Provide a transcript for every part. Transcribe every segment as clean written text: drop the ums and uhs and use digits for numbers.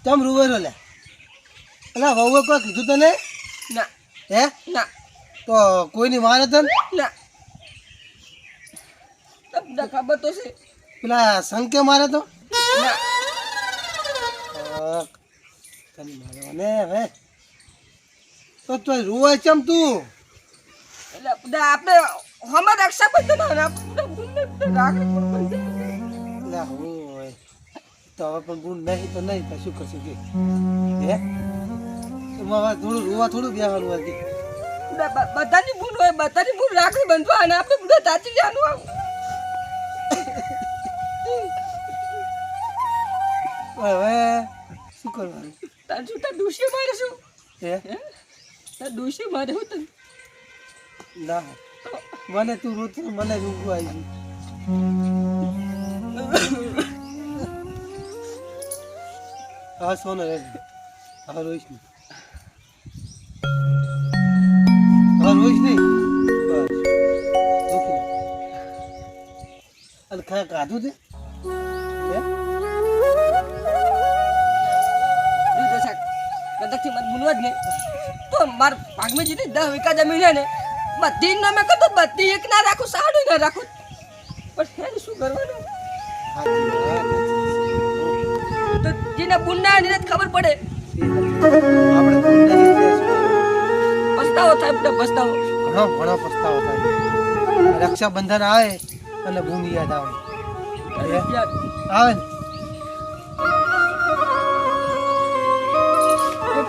ચમ રૂવેરો લે અલા વહુએ કોઈ કીધું તને ના હે ના તો કોઈની મારે તને ના તમને ખબર તો છે પેલા સંકે મારે તો ના તને મારવાને હવે તો રૂવે ચમ તું એટલે બધા આપણે હમણાં રક્ષાબંધન રાખડી લા હોય તો હવે પણ ગુણ નહીં તો નહીં તો શું કરશું કે હે એમાં થોડું રૂવા થોડું બેવાનું હોય કે બધાની ભૂલ હોય બધાની ભૂલ રાખડી બંધવા અને આપણે બધા તાચી જવાનું આવું હવે શું કરવાનું તાર શું તાર ડૂસી મારે શું હે તાર ડૂસી મારે હું તને ના મને તું રોજ મને રૂંગું આવી હા સોનો રે હવે રોઈશ નહીં હવે રોઈશ નહીં બસ દુઃખી અને ખાધું તે કદાચથી મને ભૂલવા જ નહીં તો મારા ભાગમાં જેટલી 10 વીઘા જમીન છે ને બધી ન મેં કહું બધી એક ના રાખું સાડું ના રાખું પણ હે શું કરવાનું તો જેને બુનના એને ખબર પડે પસ્તાવો થાય બધા પસ્તાવો ઘણો પસ્તાવો થાય રક્ષાબંધન આવે અને ભૂમિ યાદ આવે આવે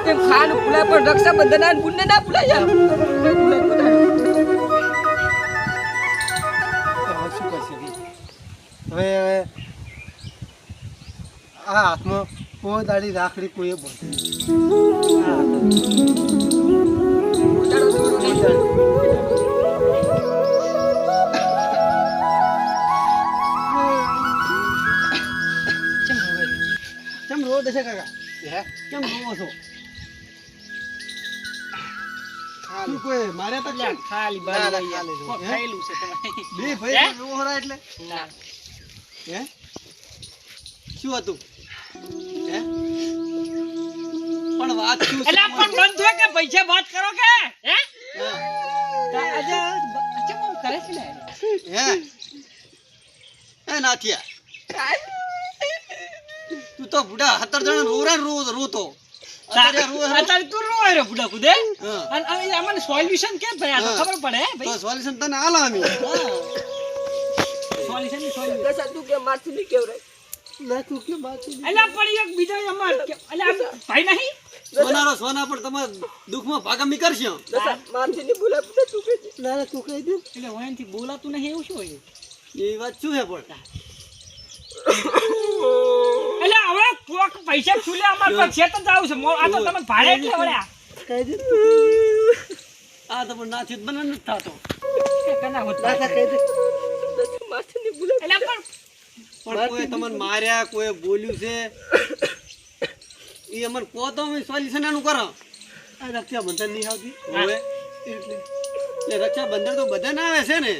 ને ખાન ભૂલાય પણ રક્ષાબંધન આ બુનને ના ભૂલાય શું કરશે હવે આ હાથમાં કોઈ દાડી રાખડી કોઈ બોલતી કેમ રોવો દશે કાકા હે કેમ રોવો છો ખાલી કોઈ મારે તો ખાલી ખાયેલું છે બે ભાઈ રોવો હરા એટલે ના હે શું હતું હે પણ વાત શું એટલે પણ બંધ થયો કે પૈસા વાત કરો કે હે આજે અચ્છા હું કરે છે ને હે એ નાથિયા તું તો બુડા 17 જણા રોરા રોતો અત્યારે તું રોય રે બુડા કુદે અને અમને સોલ્યુશન કેમ ભયા તો ખબર પડે તો સોલ્યુશન તને આલા અમે સોલ્યુશન દસ તું કે મારથી ની કેવ રે ના તું કે બાકી અલા પડી એક બીજો અમાર અલા ભાઈ નહીં સોના પણ તમાર દુખમાં ભાગમી કરશે મારથી ની બોલા તું કે ના તું કહી દે એટલે ઓયનથી બોલાતું નહીં એવું શું હોય એ વાત શું હે પણ એટલે હવે કોક પૈસા છૂલે અમાર પર છે તો જાવ છે આ તો તમે ભાડે એટલે વળ્યા કહી દે આ તો પણ નાથી બનન ન થાતો કે કના હોત ના કહી દે મારથી ની બોલા એટલે પણ કોઈ તમને માર્યા કોઈ બોલ્યું છે ઈ અમર કો તો સોલ્યુશન આનું કરો આ રક્ષાબંધન નહીં આવતી હવે એટલે રક્ષાબંધન તો બધા ના આવે છે ને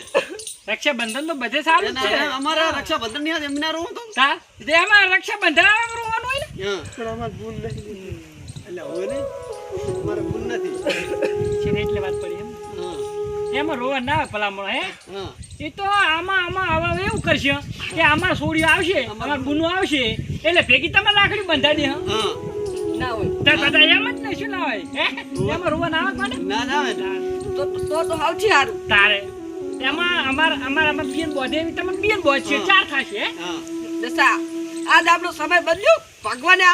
રક્ષાબંધન તો બધે સારું છે અમારા રક્ષાબંધન નહીં આવે એમના રહો તો તા તે અમાર રક્ષાબંધન આવે રોવાનું હોય ને હા પણ અમાર ભૂલ નથી એટલે હવે ને મારે ભૂલ નથી છે એટલે વાત પડી એમ હા એમાં રોવા ના ભલામણ હે હા એ તો આમાં હવે એવું કરશે કે આમાં સોડીઓ આવશે અમાર બુનો આવશે એટલે ભેગી તમે રાખડી બંધાઈ દે હા ના હોય તાતા એમ જ ને શું ના હોય હે એમાં રોવા ના આવે કોને ના ના આવે તો આવશે હારું તારે એમાં અમાર બીન બોધે તમે બીન બોધ છે 4 થશે હા દસા આજ આપણો સમય બદલ્યો ભગવાને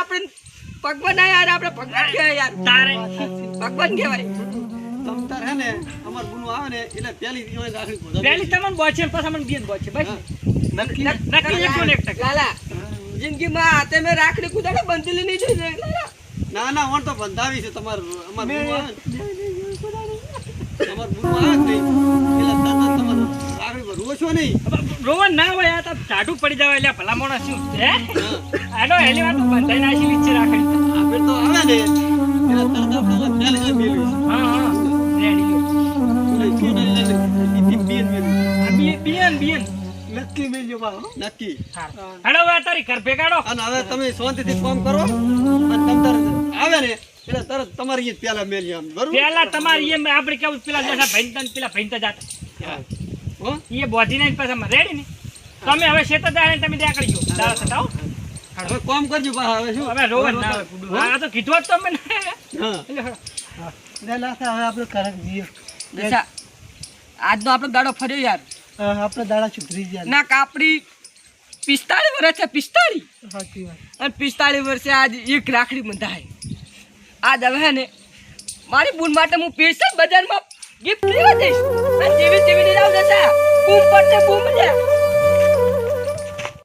ભગવાન યાર આપણે ભગવાન કહેવાય યાર તારે ભગવાન કહેવાય તમતાર હે ને અમાર બુનો આવે ને એટલે પહેલી ઈવાય રાખડી બોધ પહેલી તમને બોધ છે પછી અમને બીન બોધ છે બસ નક્કી 1% લાલા જિંદગીમાં હાથે મે રાખડી કુદાડે બંધેલી નહીં જોઈ લાલા ના ના વણ તો બંધાવી છે તમાર અમાર બુનો આવે અમાર બુનો આવે નહીં એટલે તરત તમાર રાખડી પર રોશો નહીં રોવા ના હોય આ તો ઝાડુ પડી જવાય એટલે ભલા મોણા શું હે આનો હેલી વાત બંધાઈ નાખી લીચે રાખડી આપણે તો આવે ને એટલે તરત આપણે પહેલી જ મેળવી હા રેડી એટલે શું ને એટલે બીન પાછો. નક્કી. હેડો હવે તારી ઘર ભેગાડો. અને હવે તમે શાંતિથી કામ કરો અને તમ તાર આવે ને એટલે તરત તમારી ઈ જ પેલા મેલી આમ બરોબર પેલા તમારી એમ આપણે કેવું પેલા બેઠા ભાઈ પેલા ભાઈ તો જાતા હો એ બોધી ને પાછા રેડી ને તમે હવે શેતા જાય તમે ત્યાં કરી ગયો દાડા સતાવો હવે કામ કરજો પાછા હવે શું હવે રોવા ના આવે ફૂડું. આ તો કીધું જ તો અમે હા ના ના હવે આપણે કરક જઈએ. દશા, આજનો આપણો દાડો ફર્યો યાર. આપણે દાડા સુધરી ગયા. ના કાપડી 45 વર્ષ છે 45 સાચી વાત. અને 45 વર્ષે આજ એક રાખડી બંધાય. આજ હવે હે ને મારી બૂન માટે હું સ્પેશિયલ બજારમાં ગિફ્ટ લેવા જઈશ અને જેવી તેવી લઈ આવું દશા. બૂમ પડશે બૂમ લે.